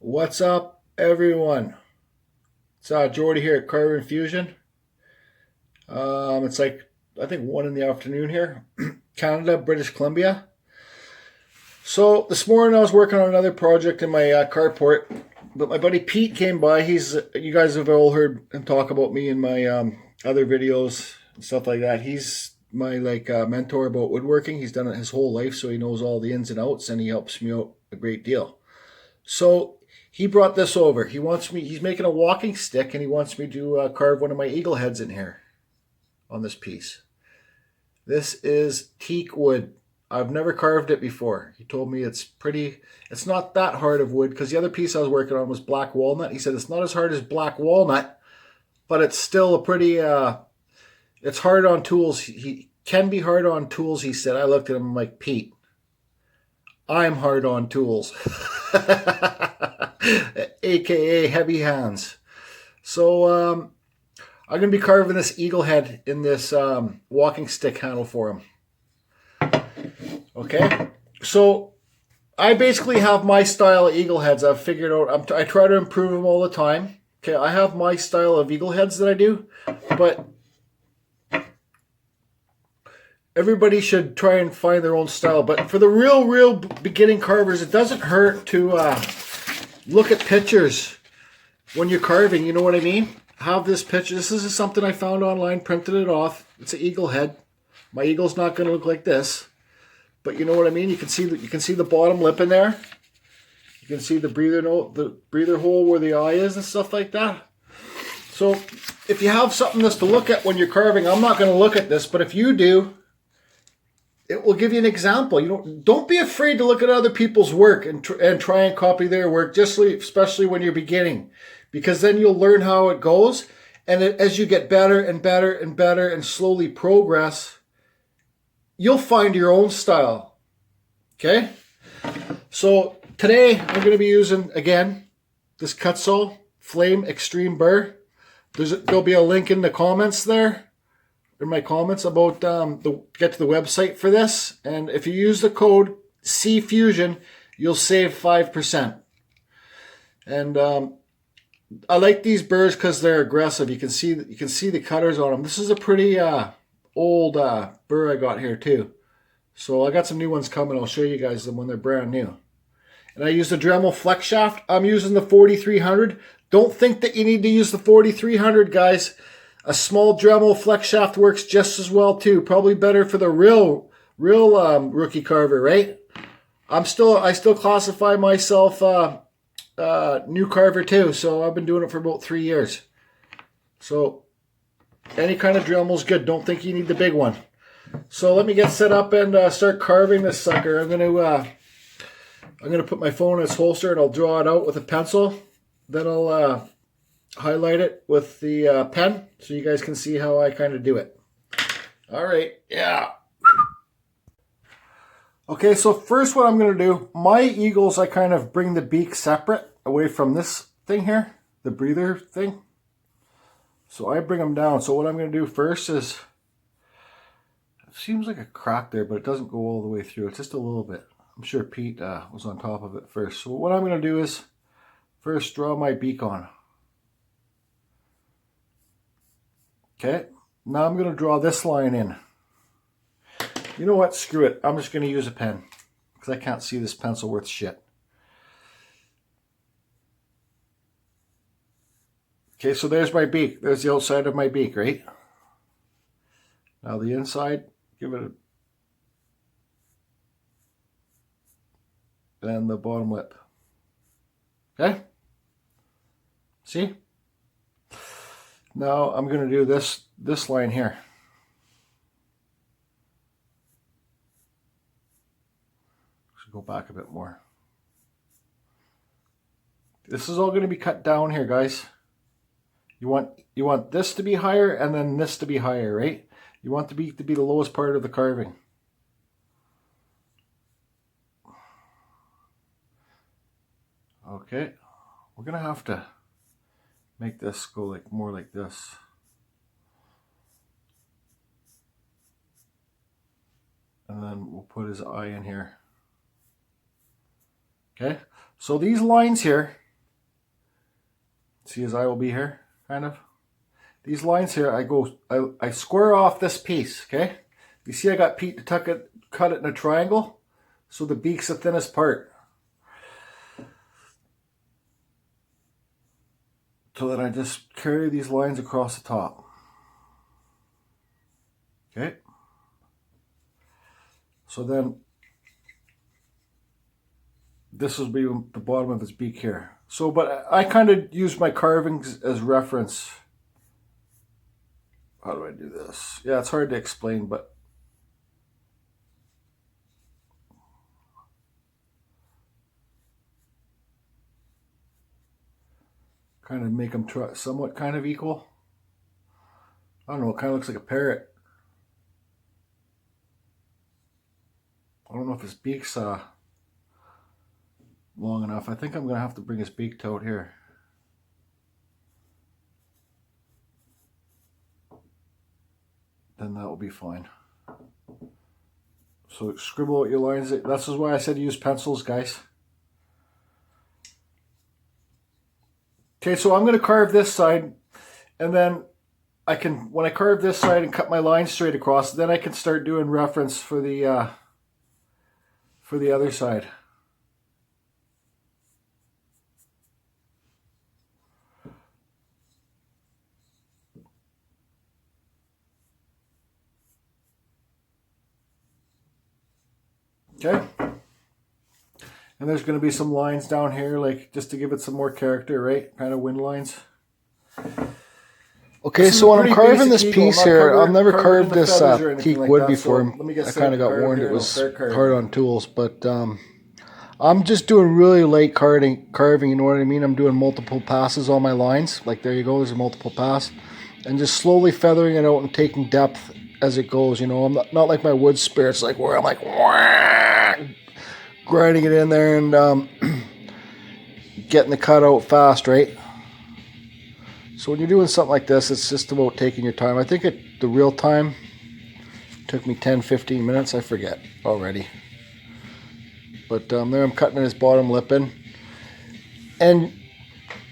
What's up, everyone? It's Jordy here at Carve Fusion. It's like I think 1 in the afternoon here, Canada, British Columbia. So this morning I was working on another project in my carport, but my buddy Pete came by. You guys have all heard him talk about me in my other videos and stuff like that. He's my mentor about woodworking. He's done it his whole life, so he knows all the ins and outs, and he helps me out a great deal. So he brought this over. He's making a walking stick, and he wants me to carve one of my eagle heads in here on this piece. This is teak wood. I've never carved it before. He told me it's not that hard of wood, because the other piece I was working on was black walnut. He said it's not as hard as black walnut, but it's still a pretty, it's hard on tools. He can be hard on tools, he said. I looked at him like, Pete, I'm hard on tools. AKA heavy hands. So I'm going to be carving this eagle head in this walking stick handle for him. Okay, so I basically have my style of eagle heads. I've figured out, I try to improve them all the time. Okay, I have my style of eagle heads that I do, but everybody should try and find their own style. But for the real beginning carvers, it doesn't hurt to look at pictures when you're carving. You know what I mean? Have this picture. This is something I found online, printed it off. It's an eagle head. My eagle's not going to look like this, but you know what I mean. You can see the bottom lip in there. You can see the breather hole where the eye is and stuff like that. So if you have something to look at when you're carving, I'm not going to look at this, but if you do, it will give you an example. Don't be afraid to look at other people's work and try and copy their work, especially when you're beginning, because then you'll learn how it goes. And as you get better and better and better and slowly progress, you'll find your own style. Okay? So today I'm going to be using, again, this Kutzall Flame Extreme Burr. There'll be a link in the comments there. In my comments about get to the website for this, and if you use the code CFusion, you'll save 5%. And I like these burrs because they're aggressive. You can see the cutters on them. This is a pretty old burr I got here too. So I got some new ones coming. I'll show you guys them when they're brand new. And I use the Dremel flex shaft. I'm using the 4300. Don't think that you need to use the 4300, guys. A small Dremel flex shaft works just as well too. Probably better for the real rookie carver, right? I still classify myself new carver too. So I've been doing it for about 3 years. So any kind of Dremel's good. Don't think you need the big one. So let me get set up and start carving this sucker. I'm gonna put my phone in its holster and I'll draw it out with a pencil. Then I'll highlight it with the pen so you guys can see how I kind of do it. All right, yeah. Okay, so first what I'm going to do, my eagles, I kind of bring the beak separate away from this thing here, the breather thing. So I bring them down. So what I'm going to do first is, it seems like a crack there, but it doesn't go all the way through. It's just a little bit. I'm sure Pete was on top of it first. So what I'm going to do is first draw my beak on. Okay, now I'm going to draw this line in. You know what? Screw it. I'm just going to use a pen because I can't see this pencil worth shit. Okay, so there's my beak. There's the outside of my beak, right? Now the inside, give it and the bottom lip. Okay? See? Now I'm going to do this line here. Should go back a bit more. This is all going to be cut down here, guys. You want this to be higher and then this to be higher, right? You want the beak to be the lowest part of the carving. Okay, we're going to have to make this go more like this. And then we'll put his eye in here. Okay, so these lines here, See his eye will be here, kind of. These lines here, I square off this piece, okay? You see I got Pete to cut it in a triangle, so the beak's the thinnest part. So then I just carry these lines across the top. Okay? So then, this will be the bottom of his beak here. So, but I kind of use my carvings as reference. How do I do this? Yeah, it's hard to explain, but kind of make them somewhat kind of equal. I don't know, it kind of looks like a parrot. I don't know if his beak's long enough. I think I'm going to have to bring his beak to out here. Then that will be fine. So scribble out your lines. This is why I said use pencils, guys. Okay, so I'm going to carve this side, and then when I carve this side and cut my line straight across, then I can start doing reference for the other side. Okay. And there's going to be some lines down here, like just to give it some more character, right? Kind of wind lines. Okay, so when I'm carving this piece here, I've never carved this teak wood before. I kind of got warned it was hard on tools, but I'm just doing really light carving, you know what I mean? I'm doing multiple passes on my lines. Like there you go, there's a multiple pass. And just slowly feathering it out and taking depth as it goes, you know. I'm not like my wood spirits, like where I'm like, wah, grinding it in there and getting the cut out fast, right? So when you're doing something like this, it's just about taking your time. I think the real time took me 10-15 minutes. I forget already. But there I'm cutting his bottom lip in. And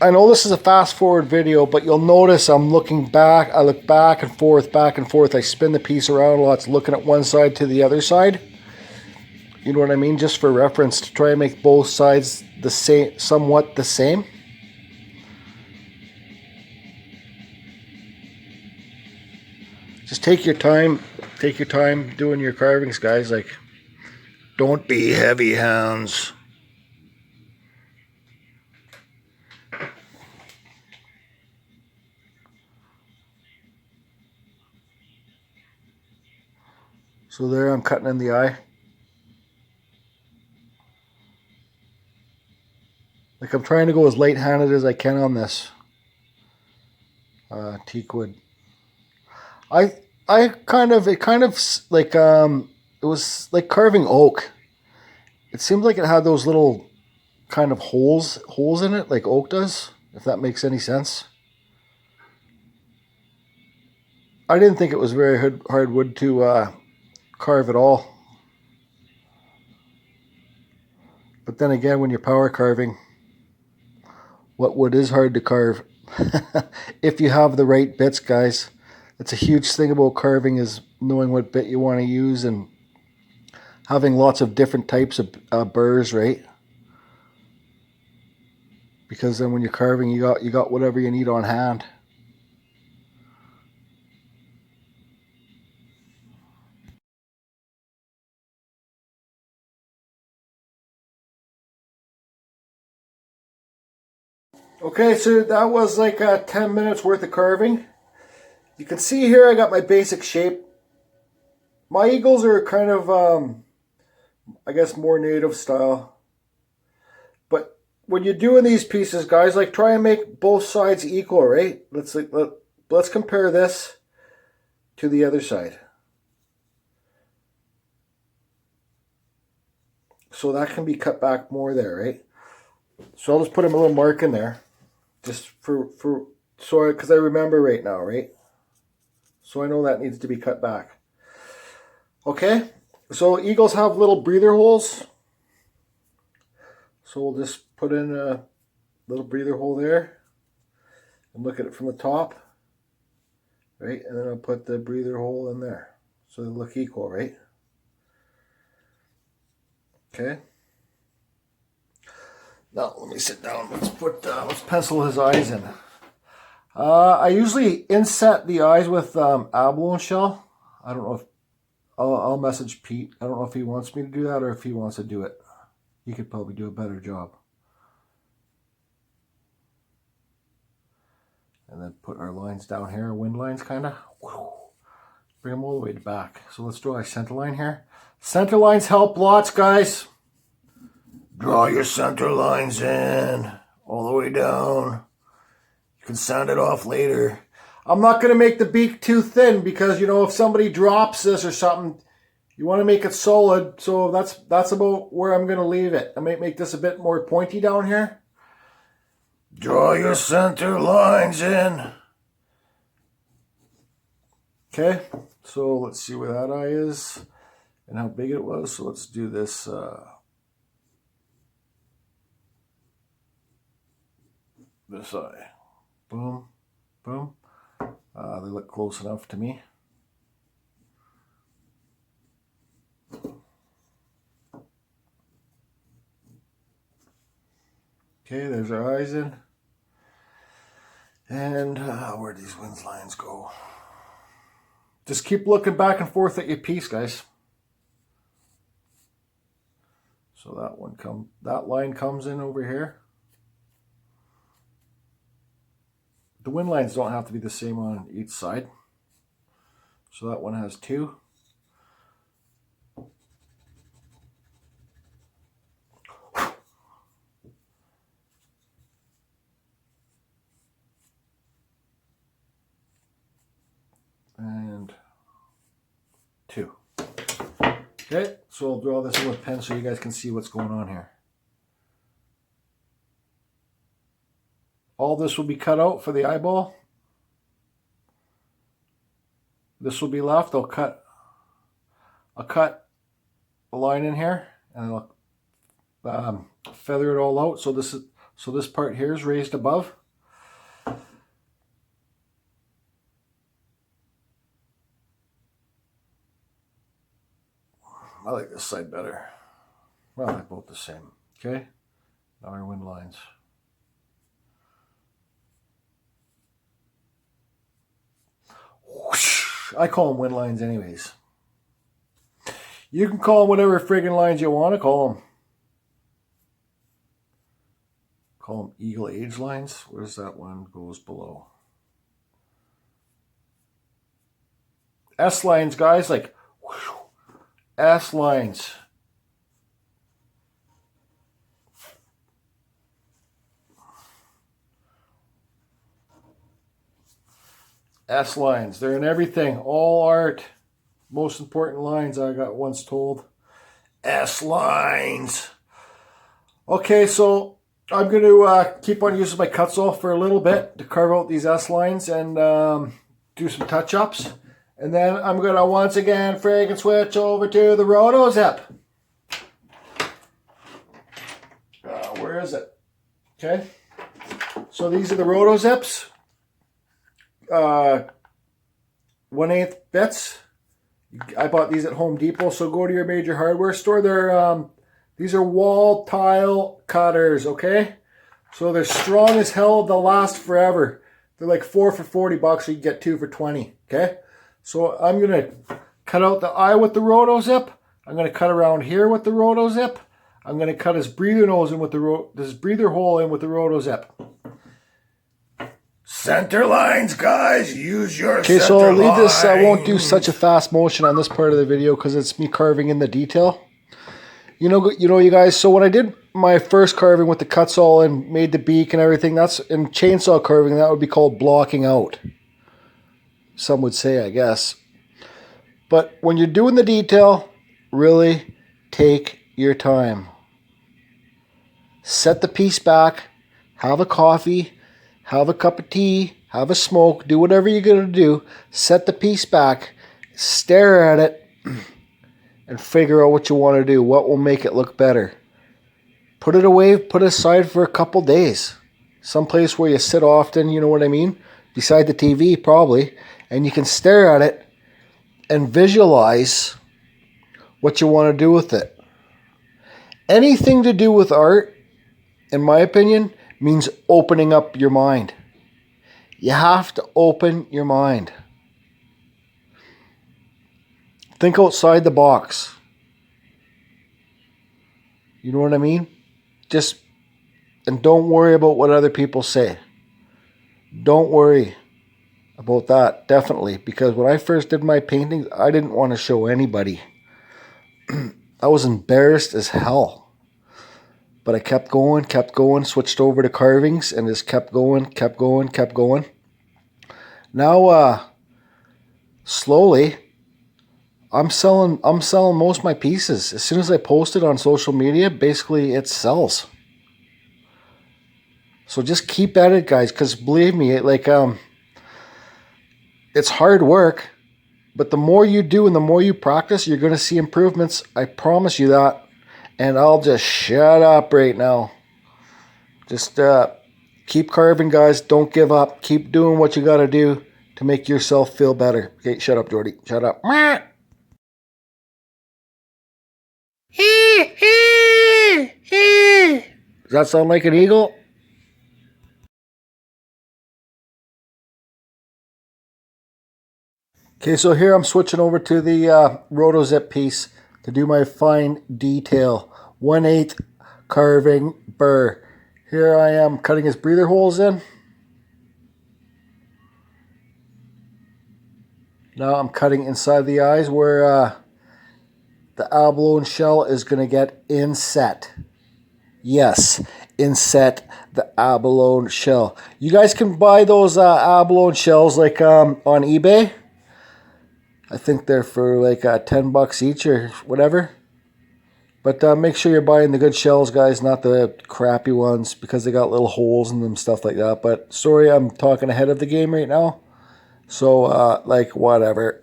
I know this is a fast forward video, but you'll notice I'm looking back. I look back and forth, back and forth. I spin the piece around a lot. It's looking at one side to the other side. You know what I mean? Just for reference, to try and make both sides the same, somewhat the same. Just take your time doing your carvings, guys. Like, don't be heavy hands. So there I'm cutting in the eye. Like I'm trying to go as light-handed as I can on this teak wood. It kind of like it was like carving oak. It seemed like it had those little kind of holes in it, like oak does, if that makes any sense. I didn't think it was very hard wood to carve at all. But then again, when you're power carving, what wood is hard to carve? If you have the right bits, guys. It's a huge thing about carving, is knowing what bit you want to use and having lots of different types of burs, right? Because then when you're carving, you got whatever you need on hand. Okay, so that was like 10 minutes worth of carving. You can see here I got my basic shape. My eagles are kind of, I guess, more native style. But when you're doing these pieces, guys, like try and make both sides equal, right? Let's compare this to the other side. So that can be cut back more there, right? So I'll just put a little mark in there, just because I remember right now, right? So I know that needs to be cut back. Okay, so eagles have little breather holes. So we'll just put in a little breather hole there. and look at it from the top, right? And then I'll put the breather hole in there. So they look equal, right? Okay. Now let me sit down. Let's pencil his eyes in. I usually inset the eyes with abalone shell. I don't know if I'll message Pete. I don't know if he wants me to do that or if he wants to do it. He could probably do a better job. And then put our lines down here, wind lines kind of. Bring them all the way to back. So let's draw a center line here. Center lines help lots, guys. Draw your center lines in all the way down. You can sound it off later. I'm not going to make the beak too thin because, you know, if somebody drops this or something, you want to make it solid. So that's about where I'm going to leave it. I might make this a bit more pointy down here. Draw your center lines in. Okay, so let's see where that eye is and how big it was. So let's do this. This eye. Boom, boom. They look close enough to me. Okay, there's our eyes in. And where'd these wind lines go? Just keep looking back and forth at your piece, guys. So that line comes in over here. The wind lines don't have to be the same on each side. So that one has 2. And 2. Okay, so I'll draw this in with pen so you guys can see what's going on here. All this will be cut out for the eyeball. This will be left. I'll cut a line in here and I'll feather it all out. So this part here is raised above. I like this side better. Well, they're both the same. Okay, now our wind lines. I call them wind lines anyways. You can call them whatever friggin' lines you want to call them. Call them eagle age lines. Where's that one? Goes below. S lines, guys, like S lines. S lines. They're in everything. All art. Most important lines I got once told. S lines. Okay, so I'm going to keep on using my Kutzall for a little bit to carve out these S lines and do some touch-ups. And then I'm going to once again friggin' switch over to the roto zip. Where is it? Okay. So these are the roto zips. 1/8 bits. I bought these at Home Depot, so go to your major hardware store. These are wall tile cutters, okay? So they're strong as hell. They'll last forever. They're like 4 for $40, so you can get 2 for 20, okay? So I'm gonna cut out the eye with the roto zip. I'm gonna cut around here with the roto zip. I'm gonna cut his breather nose in with this breather hole in with the roto zip. Center lines, guys. Use your center lines. Okay, so I'll leave this. I won't do such a fast motion on this part of the video because it's me carving in the detail. You know, you guys. So when I did my first carving with the Kutzall and made the beak and everything, that's in chainsaw carving. That would be called blocking out. Some would say, I guess. But when you're doing the detail, really take your time. Set the piece back. Have a coffee. Have a cup of tea, have a smoke, do whatever you're going to do. Set the piece back, stare at it, and figure out what you want to do. What will make it look better. Put it away, put it aside for a couple days. someplace where you sit often, you know what I mean? Beside the TV probably, and you can stare at it and visualize what you want to do with it. Anything to do with art, in my opinion, means opening up your mind. You have to open your mind. Think outside the box. You know what I mean? And don't worry about what other people say. Don't worry about that, definitely. Because when I first did my paintings, I didn't want to show anybody. I was embarrassed as hell. But I kept going, switched over to carvings, and just kept going. Now, slowly, I'm selling most of my pieces. As soon as I post it on social media, basically it sells. So just keep at it, guys, because believe me, it's hard work, but the more you do and the more you practice, you're going to see improvements. I promise you that. And I'll just shut up right now. Just keep carving, guys. Don't give up. Keep doing what you got to do to make yourself feel better. Okay, shut up, Jordy. Shut up. Does that sound like an eagle? Okay, so here I'm switching over to the roto zip piece to do my fine detail. 1/8 carving burr. Here I am cutting his breather holes in. Now I'm cutting inside the eyes where the abalone shell is going to get inset. Yes, inset the abalone shell. You guys can buy those abalone shells like on eBay. I think they're for like $10 each or whatever. But make sure you're buying the good shells, guys, not the crappy ones, because they got little holes in them, stuff like that. But sorry, I'm talking ahead of the game right now. So, whatever.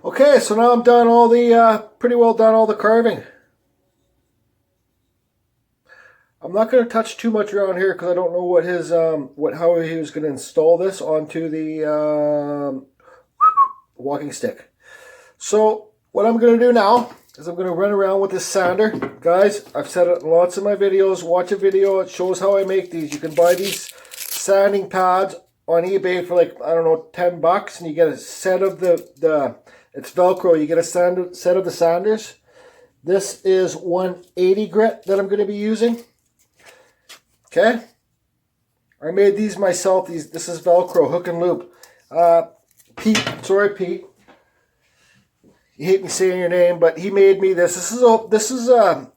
Okay, so now I'm done all the, pretty well done all the carving. I'm not going to touch too much around here because I don't know what his, how he was going to install this onto the walking stick. So what I'm going to do now is I'm going to run around with this sander. Guys, I've said it in lots of my videos. Watch a video. It shows how I make these. You can buy these sanding pads on eBay for like, I don't know, $10, and you get a set of it's Velcro. You get a set of the sanders. This is 180 grit that I'm going to be using. Okay. I made these myself. This is Velcro, hook and loop. Pete, sorry Pete. You hate me saying your name, but he made me this. This is a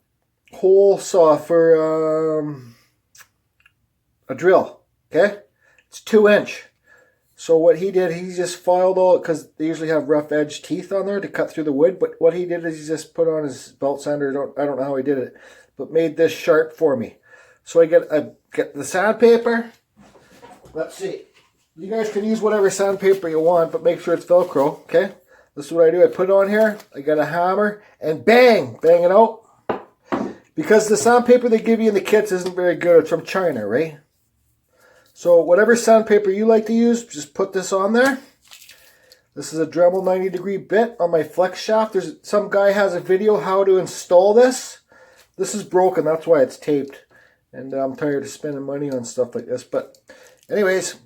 hole saw for a drill. Okay. It's 2-inch. So what he did, he just filed all, because they usually have rough edge teeth on there to cut through the wood. But what he did is he just put on his belt sander. I don't know how he did it, but made this sharp for me. So I get the sandpaper. Let's see. You guys can use whatever sandpaper you want, but make sure it's Velcro. Okay. This is what I do. I put it on here. I got a hammer and bang it out. Because the sandpaper they give you in the kits isn't very good. It's from China, right? So whatever sandpaper you like to use, just put this on there. This is a Dremel 90-degree bit on my flex shaft. Some guy has a video how to install this. This is broken, that's why it's taped. And I'm tired of spending money on stuff like this. But anyways,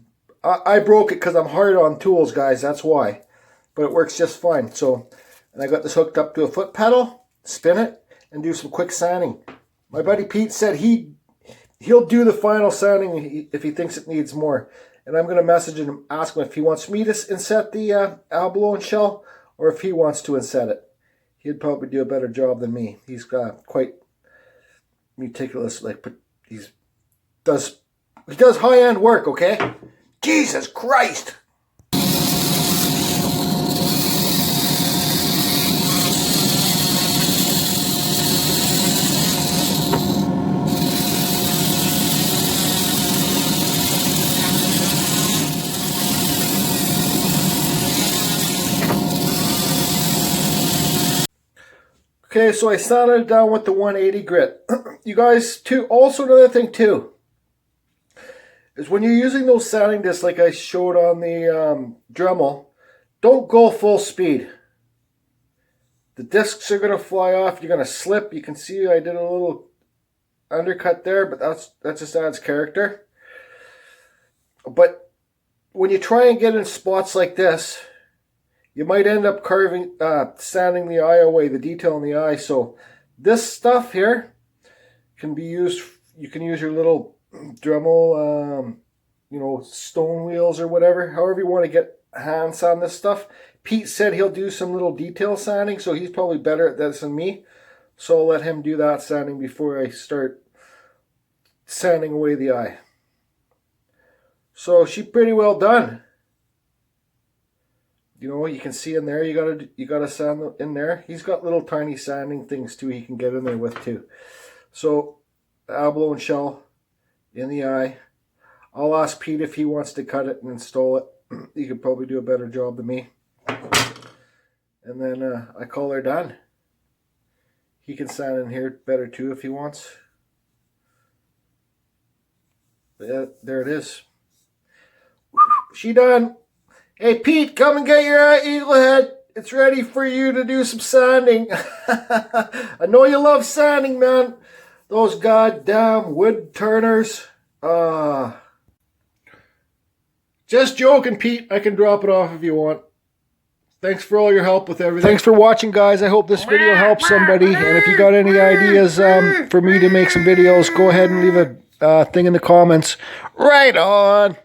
I broke it because I'm hard on tools, guys. That's why. But it works just fine. So, and I got this hooked up to a foot pedal. Spin it and do some quick sanding. My buddy Pete said he'll do the final sanding if he thinks it needs more. And I'm going to message him, ask him if he wants me to inset the abalone shell or if he wants to inset it. He'd probably do a better job than me. He's quite meticulous. He does high-end work, okay? Jesus Christ! Okay, so I sanded it down with the 180 grit. You guys, too, also another thing too, is when you're using those sanding discs like I showed on the Dremel, don't go full speed. The discs are going to fly off, you're going to slip. You can see I did a little undercut there, but that just adds character. But when you try and get in spots like this, you might end up sanding the eye away, the detail in the eye. So this stuff here can be used, you can use your little Dremel, stone wheels or whatever, however you want to get hands on this stuff. Pete said he'll do some little detail sanding, so he's probably better at this than me. So I'll let him do that sanding before I start sanding away the eye. So she's pretty well done. You can see in there, you gotta sand in there. He's got little tiny sanding things too he can get in there with too. So abalone shell in the eye. I'll ask Pete if he wants to cut it and install it. He could probably do a better job than me. And then I call her done. He can sand in here better too if he wants. But yeah, there it is. She done. Hey Pete, come and get your eagle head. It's ready for you to do some sanding. I know you love sanding, man. Those goddamn wood turners. Just joking, Pete. I can drop it off if you want. Thanks for all your help with everything. Thanks for watching, guys. I hope this video helps somebody. And if you got any ideas for me to make some videos, go ahead and leave a thing in the comments. Right on.